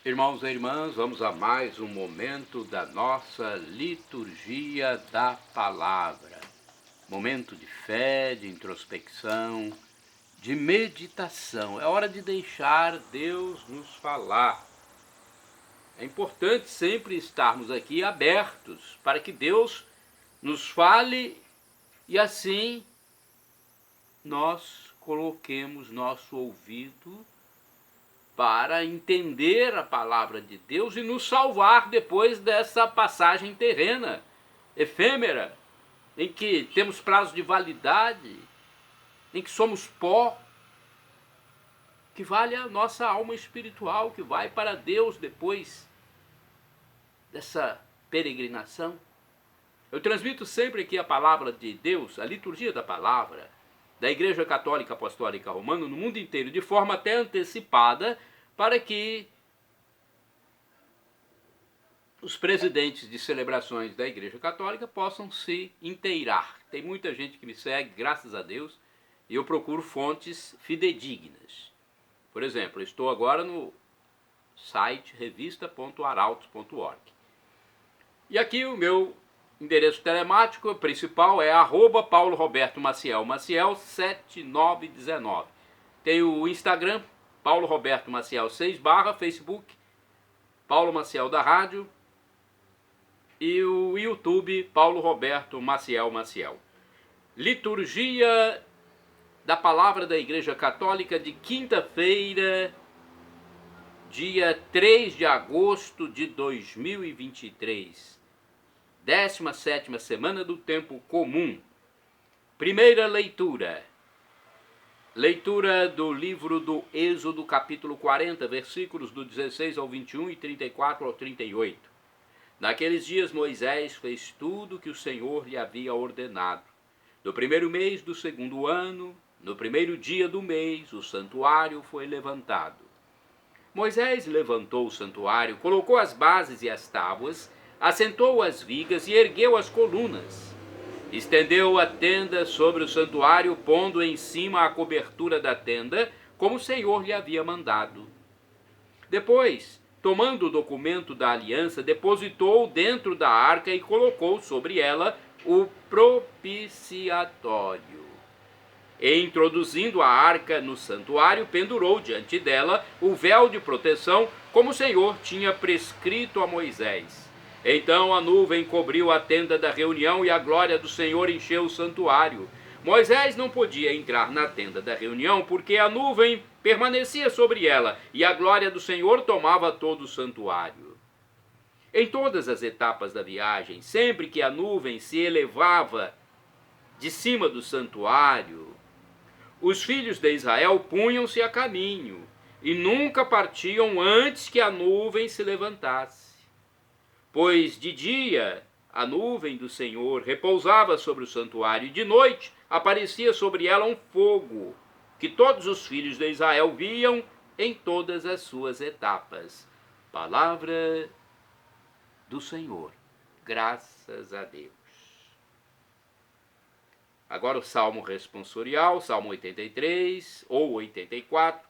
Irmãos e irmãs, vamos a mais um momento da nossa liturgia da palavra. Momento de fé, de introspecção, de meditação. É hora de deixar Deus nos falar. É importante sempre estarmos aqui abertos para que Deus nos fale e assim nós coloquemos nosso ouvido para entender a palavra de Deus e nos salvar depois dessa passagem terrena, efêmera, em que temos prazo de validade, em que somos pó, que vale a nossa alma espiritual, que vai para Deus depois dessa peregrinação. Eu transmito sempre aqui a palavra de Deus, a liturgia da palavra, da Igreja Católica Apostólica Romana no mundo inteiro, de forma até antecipada, para que os presidentes de celebrações da Igreja Católica possam se inteirar. Tem muita gente que me segue, graças a Deus, e eu procuro fontes fidedignas. Por exemplo, eu estou agora no site revista.arautos.org. E aqui o meu endereço telemático principal é @PauloRobertoMaciel7919. Tem o Instagram, Paulo Roberto Maciel 6 /, Facebook, Paulo Maciel da Rádio, e o YouTube, Paulo Roberto Maciel Maciel. Liturgia da Palavra da Igreja Católica de quinta-feira, dia 3 de agosto de 2023. 17ª semana do tempo comum. Primeira leitura. Leitura do livro do Êxodo, capítulo 40, versículos do 16 ao 21 e 34 ao 38. Naqueles dias Moisés fez tudo o que o Senhor lhe havia ordenado. No primeiro mês do segundo ano, no primeiro dia do mês, o santuário foi levantado. Moisés levantou o santuário, colocou as bases e as tábuas, assentou as vigas e ergueu as colunas. Estendeu a tenda sobre o santuário, pondo em cima a cobertura da tenda, como o Senhor lhe havia mandado. Depois, tomando o documento da aliança, depositou dentro da arca e colocou sobre ela o propiciatório. E, introduzindo a arca no santuário, pendurou diante dela o véu de proteção, como o Senhor tinha prescrito a Moisés. Então a nuvem cobriu a tenda da reunião e a glória do Senhor encheu o santuário. Moisés não podia entrar na tenda da reunião porque a nuvem permanecia sobre ela e a glória do Senhor tomava todo o santuário. Em todas as etapas da viagem, sempre que a nuvem se elevava de cima do santuário, os filhos de Israel punham-se a caminho e nunca partiam antes que a nuvem se levantasse. Pois de dia a nuvem do Senhor repousava sobre o santuário e de noite aparecia sobre ela um fogo, que todos os filhos de Israel viam em todas as suas etapas. Palavra do Senhor. Graças a Deus. Agora o Salmo responsorial, Salmo 83 ou 84.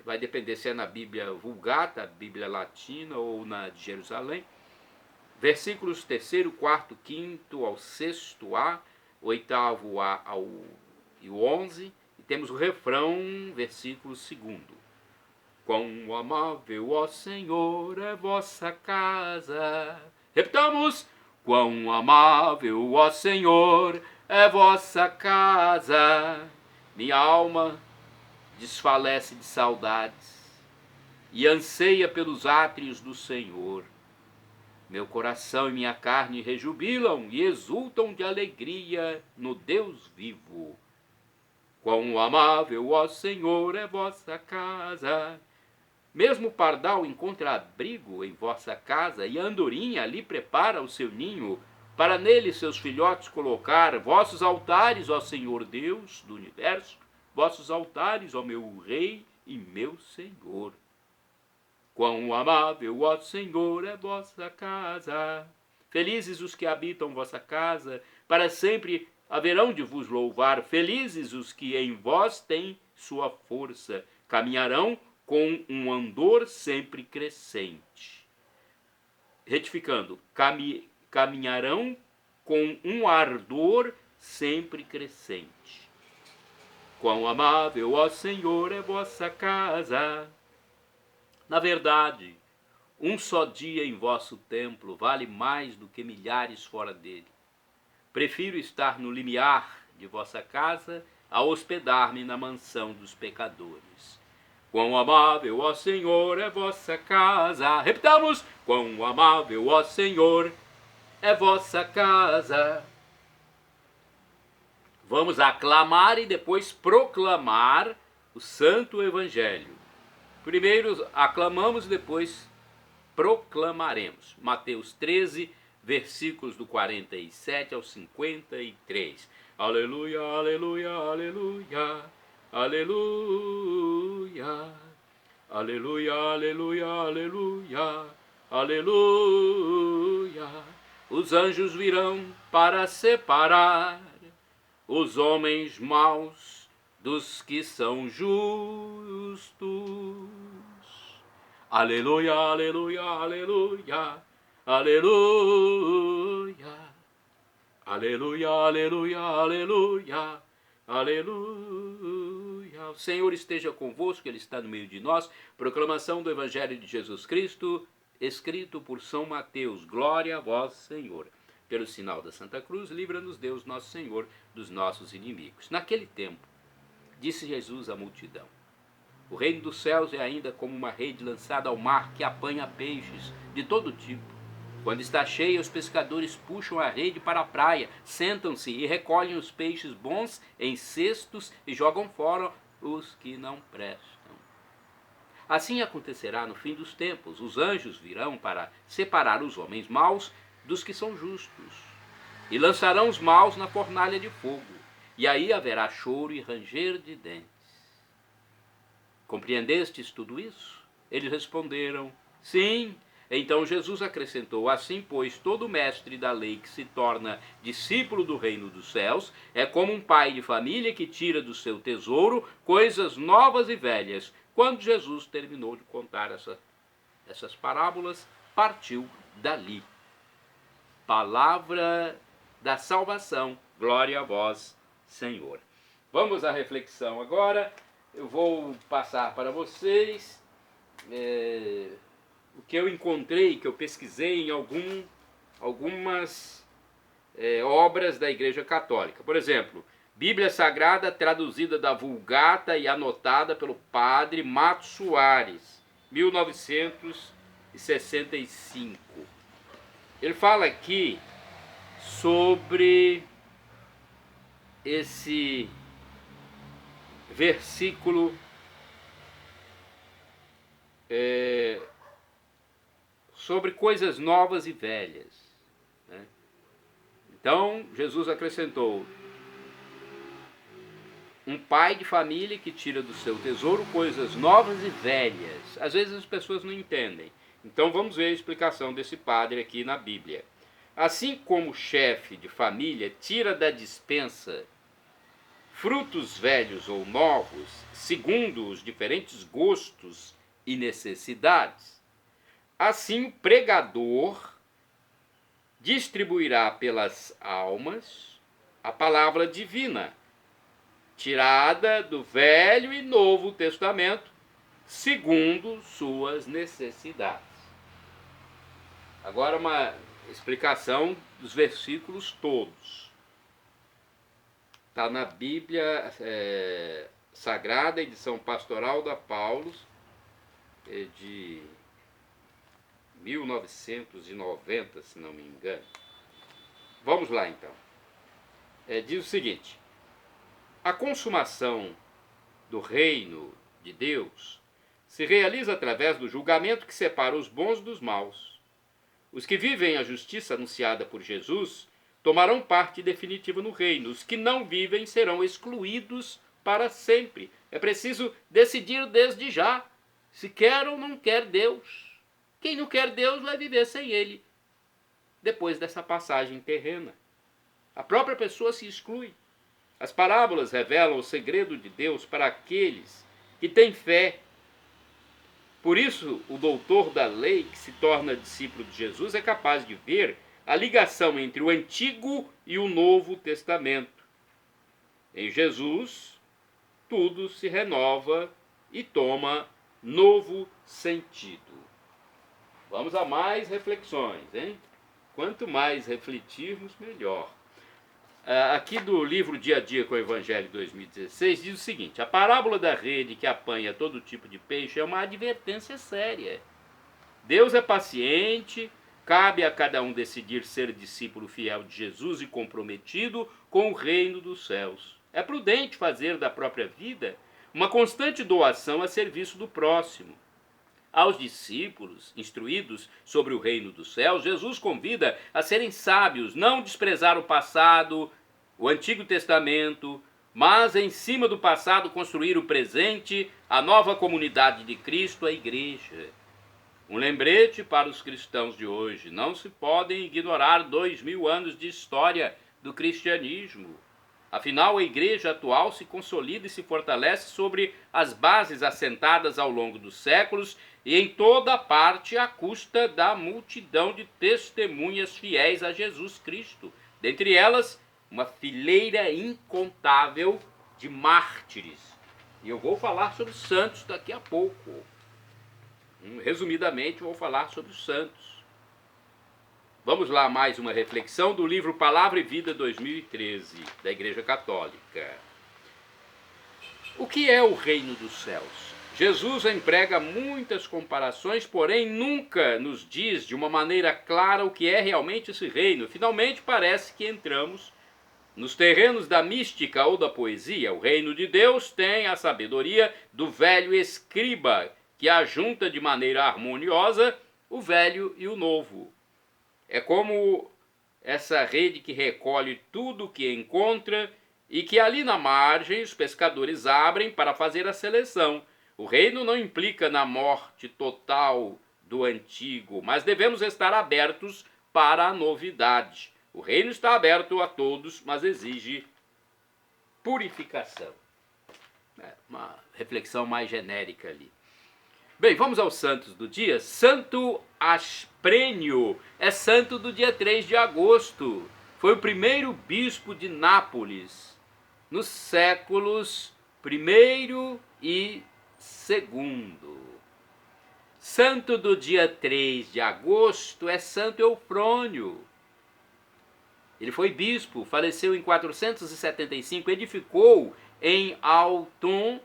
Vai depender se é na Bíblia Vulgata, Bíblia Latina ou na de Jerusalém. Versículos 3º, 4º, 5º ao 6º, 8º e o 11. E temos o refrão, versículo 2º. Quão amável, ó Senhor, é vossa casa. Repitamos. Quão amável, ó Senhor, é vossa casa. Minha alma desfalece de saudades e anseia pelos átrios do Senhor. Meu coração e minha carne rejubilam e exultam de alegria no Deus vivo. Quão amável, ó Senhor, é vossa casa. Mesmo o pardal encontra abrigo em vossa casa e a andorinha ali prepara o seu ninho para nele seus filhotes colocar. Vossos altares, ó Senhor Deus do universo, vossos altares, ó meu Rei e meu Senhor. Quão amável, ó Senhor, é vossa casa. Felizes os que habitam vossa casa, para sempre haverão de vos louvar. Felizes os que em vós têm sua força, caminharão com um andor sempre crescente. Retificando, caminharão com um ardor sempre crescente. Quão amável, ó Senhor, é vossa casa! Na verdade, um só dia em vosso templo vale mais do que milhares fora dele. Prefiro estar no limiar de vossa casa a hospedar-me na mansão dos pecadores. Quão amável, ó Senhor, é vossa casa! Repitamos! Quão amável, ó Senhor, é vossa casa! Vamos aclamar e depois proclamar o Santo Evangelho. Primeiro aclamamos e depois proclamaremos. Mateus 13, versículos do 47 ao 53. Aleluia, aleluia, aleluia, aleluia, aleluia, aleluia, aleluia, aleluia. Os anjos virão para separar os homens maus dos que são justos. Aleluia, aleluia, aleluia, aleluia, aleluia, aleluia, aleluia, aleluia. O Senhor esteja convosco, Ele está no meio de nós. Proclamação do Evangelho de Jesus Cristo, escrito por São Mateus. Glória a vós, Senhor. Pelo sinal da Santa Cruz, livra-nos Deus, nosso Senhor, dos nossos inimigos. Naquele tempo, disse Jesus à multidão: o reino dos céus é ainda como uma rede lançada ao mar que apanha peixes de todo tipo. Quando está cheia, os pescadores puxam a rede para a praia, sentam-se e recolhem os peixes bons em cestos e jogam fora os que não prestam. Assim acontecerá no fim dos tempos. Os anjos virão para separar os homens maus dos que são justos, e lançarão os maus na fornalha de fogo, e aí haverá choro e ranger de dentes. Compreendestes tudo isso? Eles responderam: sim. Então Jesus acrescentou: assim, pois, todo mestre da lei que se torna discípulo do reino dos céus é como um pai de família que tira do seu tesouro coisas novas e velhas. Quando Jesus terminou de contar essas parábolas, partiu dali. Palavra da salvação. Glória a vós, Senhor. Vamos à reflexão agora. Eu vou passar para vocês o que eu encontrei, que eu pesquisei em algumas obras da Igreja Católica. Por exemplo, Bíblia Sagrada traduzida da Vulgata e anotada pelo padre Mato Soares, 1965. Ele fala aqui sobre esse versículo sobre coisas novas e velhas, né? Então, Jesus acrescentou: um pai de família que tira do seu tesouro coisas novas e velhas. Às vezes as pessoas não entendem. Então vamos ver a explicação desse padre aqui na Bíblia. Assim como o chefe de família tira da despensa frutos velhos ou novos, segundo os diferentes gostos e necessidades, assim o pregador distribuirá pelas almas a palavra divina, tirada do Velho e Novo Testamento, segundo suas necessidades. Agora uma explicação dos versículos todos. Está na Bíblia Sagrada, edição pastoral da Paulus, de 1990, se não me engano. Vamos lá então. Diz o seguinte: a consumação do reino de Deus se realiza através do julgamento que separa os bons dos maus. Os que vivem a justiça anunciada por Jesus tomarão parte definitiva no reino. Os que não vivem serão excluídos para sempre. É preciso decidir desde já se quer ou não quer Deus. Quem não quer Deus vai viver sem Ele depois dessa passagem terrena. A própria pessoa se exclui. As parábolas revelam o segredo de Deus para aqueles que têm fé Por isso, o doutor da lei, que se torna discípulo de Jesus, é capaz de ver a ligação entre o Antigo e o Novo Testamento. Em Jesus, tudo se renova e toma novo sentido. Vamos a mais reflexões, hein? Quanto mais refletirmos, melhor. Aqui do livro Dia a Dia com o Evangelho 2016, diz o seguinte: a parábola da rede que apanha todo tipo de peixe é uma advertência séria. Deus é paciente, cabe a cada um decidir ser discípulo fiel de Jesus e comprometido com o reino dos céus. É prudente fazer da própria vida uma constante doação a serviço do próximo. Aos discípulos instruídos sobre o reino dos céus, Jesus convida a serem sábios, não desprezar o passado, o Antigo Testamento, mas em cima do passado construir o presente, a nova comunidade de Cristo, a igreja. Um lembrete para os cristãos de hoje: não se podem ignorar 2000 anos de história do cristianismo. Afinal, a igreja atual se consolida e se fortalece sobre as bases assentadas ao longo dos séculos e em toda parte à custa da multidão de testemunhas fiéis a Jesus Cristo. Dentre elas, uma fileira incontável de mártires. E eu vou falar sobre os santos daqui a pouco. Resumidamente, vou falar sobre os santos. Vamos lá, mais uma reflexão do livro Palavra e Vida 2013, da Igreja Católica. O que é o reino dos céus? Jesus emprega muitas comparações, porém nunca nos diz de uma maneira clara o que é realmente esse reino. Finalmente parece que entramos nos terrenos da mística ou da poesia. O reino de Deus tem a sabedoria do velho escriba, que ajunta de maneira harmoniosa o velho e o novo. É como essa rede que recolhe tudo o que encontra e que ali na margem os pescadores abrem para fazer a seleção. O reino não implica na morte total do antigo, mas devemos estar abertos para a novidade. O reino está aberto a todos, mas exige purificação. Uma reflexão mais genérica ali. Bem, vamos aos santos do dia. Santo Asprênio é santo do dia 3 de agosto. Foi o primeiro bispo de Nápoles, nos séculos I e II. Santo do dia 3 de agosto é Santo Eufrônio. Ele foi bispo, faleceu em 475, edificou em Autun,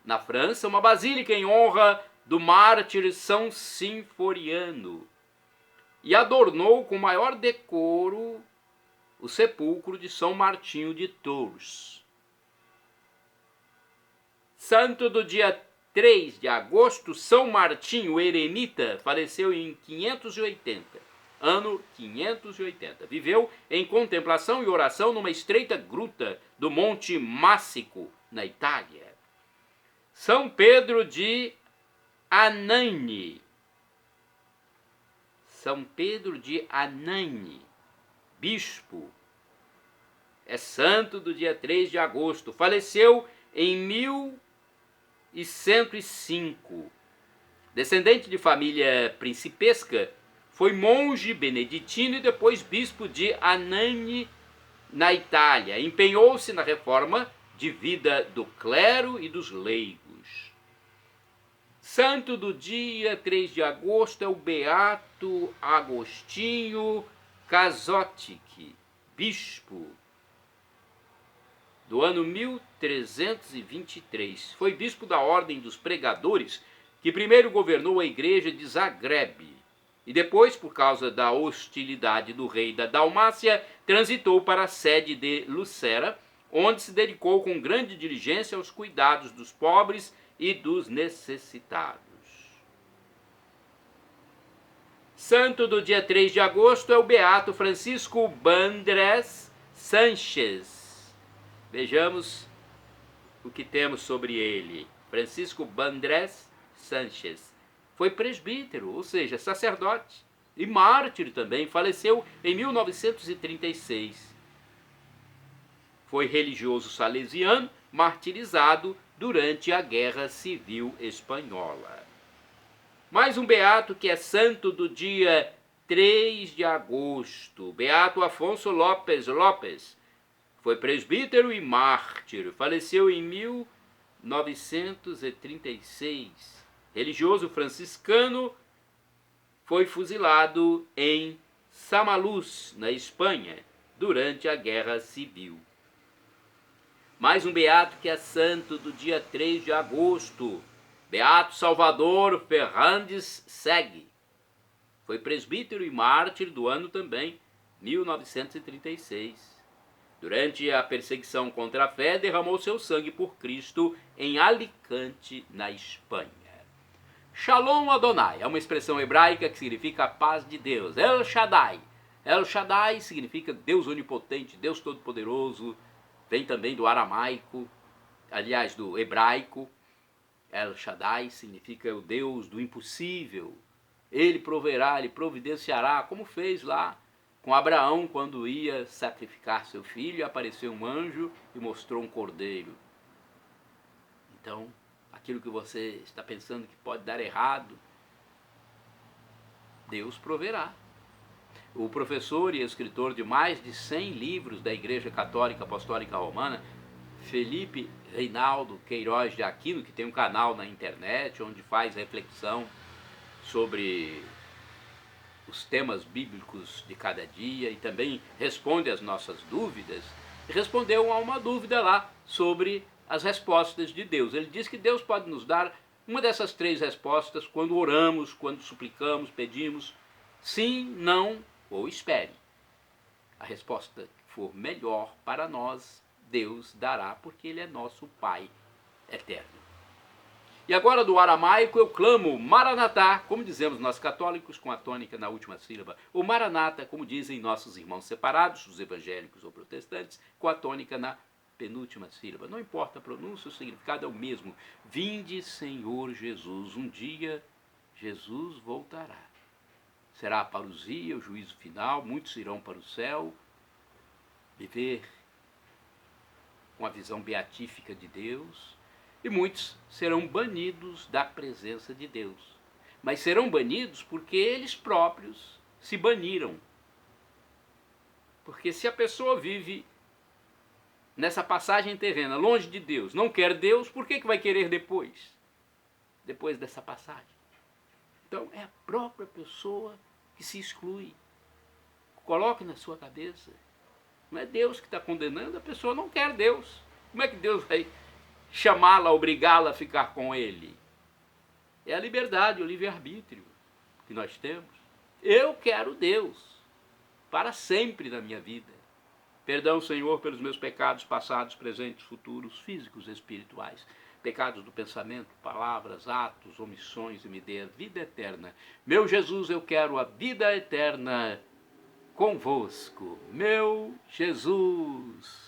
na França, uma basílica em honra do mártir São Sinforiano, e adornou com maior decoro o sepulcro de São Martinho de Tours. Santo do dia 3 de agosto, São Martinho Eremita, faleceu em 580, ano 580. Viveu em contemplação e oração numa estreita gruta do Monte Mássico, na Itália. São Pedro de Anagni. São Pedro de Anagni, bispo, é santo do dia 3 de agosto. Faleceu em 1105. Descendente de família principesca, foi monge beneditino e depois bispo de Anagni, na Itália. Empenhou-se na reforma de vida do clero e dos leigos. Santo do dia 3 de agosto é o Beato Agostinho Kazotic, bispo, do ano 1323. Foi bispo da Ordem dos Pregadores, que primeiro governou a igreja de Zagreb e depois, por causa da hostilidade do rei da Dalmácia, transitou para a sede de Lucera, onde se dedicou com grande diligência aos cuidados dos pobres e dos necessitados. Santo do dia 3 de agosto é o Beato Francisco Bandrés Sánchez. Vejamos o que temos sobre ele. Francisco Bandrés Sánchez foi presbítero, ou seja, sacerdote, e mártir também. Faleceu em 1936. Foi religioso salesiano, martirizado durante a Guerra Civil Espanhola. Mais um beato que é santo do dia 3 de agosto. Beato Afonso Lopes Lopes. Foi presbítero e mártir. Faleceu em 1936. Religioso franciscano, foi fuzilado em Samalús, na Espanha, durante a Guerra Civil. Mais um beato que é santo do dia 3 de agosto. Beato Salvador Ferrandes Segue. Foi presbítero e mártir do ano também, 1936. Durante a perseguição contra a fé, derramou seu sangue por Cristo em Alicante, na Espanha. Shalom Adonai é uma expressão hebraica que significa a paz de Deus. El Shaddai. El Shaddai significa Deus onipotente, Deus todo-poderoso. Vem também do aramaico, aliás, do hebraico. El Shaddai significa o Deus do impossível. Ele proverá, ele providenciará, como fez lá com Abraão quando ia sacrificar seu filho, apareceu um anjo e mostrou um cordeiro. Então, aquilo que você está pensando que pode dar errado, Deus proverá. O professor e escritor de mais de 100 livros da Igreja Católica Apostólica Romana, Felipe Reinaldo Queiroz de Aquino, que tem um canal na internet onde faz reflexão sobre os temas bíblicos de cada dia e também responde às nossas dúvidas, respondeu a uma dúvida lá sobre as respostas de Deus. Ele diz que Deus pode nos dar uma dessas 3 respostas quando oramos, quando suplicamos, pedimos: sim, não ou espere. A resposta que for melhor para nós, Deus dará, porque Ele é nosso Pai eterno. E agora do aramaico eu clamo Maranatá, como dizemos nós católicos, com a tônica na última sílaba. O Maranata, como dizem nossos irmãos separados, os evangélicos ou protestantes, com a tônica na penúltima sílaba. Não importa a pronúncia, o significado é o mesmo. Vinde, Senhor Jesus. Um dia Jesus voltará. Será a parousia, o juízo final, muitos irão para o céu, viver com a visão beatífica de Deus, e muitos serão banidos da presença de Deus. Mas serão banidos porque eles próprios se baniram. Porque se a pessoa vive nessa passagem terrena, longe de Deus, não quer Deus, por que vai querer depois? Depois dessa passagem. Então é a própria pessoa que se exclui. Coloque na sua cabeça. Não é Deus que está condenando, a pessoa não quer Deus. Como é que Deus vai chamá-la, obrigá-la a ficar com Ele? É a liberdade, o livre-arbítrio que nós temos. Eu quero Deus para sempre na minha vida. Perdão, Senhor, pelos meus pecados passados, presentes, futuros, físicos e espirituais. Pecados do pensamento, palavras, atos, omissões, e me dê a vida eterna. Meu Jesus, eu quero a vida eterna convosco. Meu Jesus.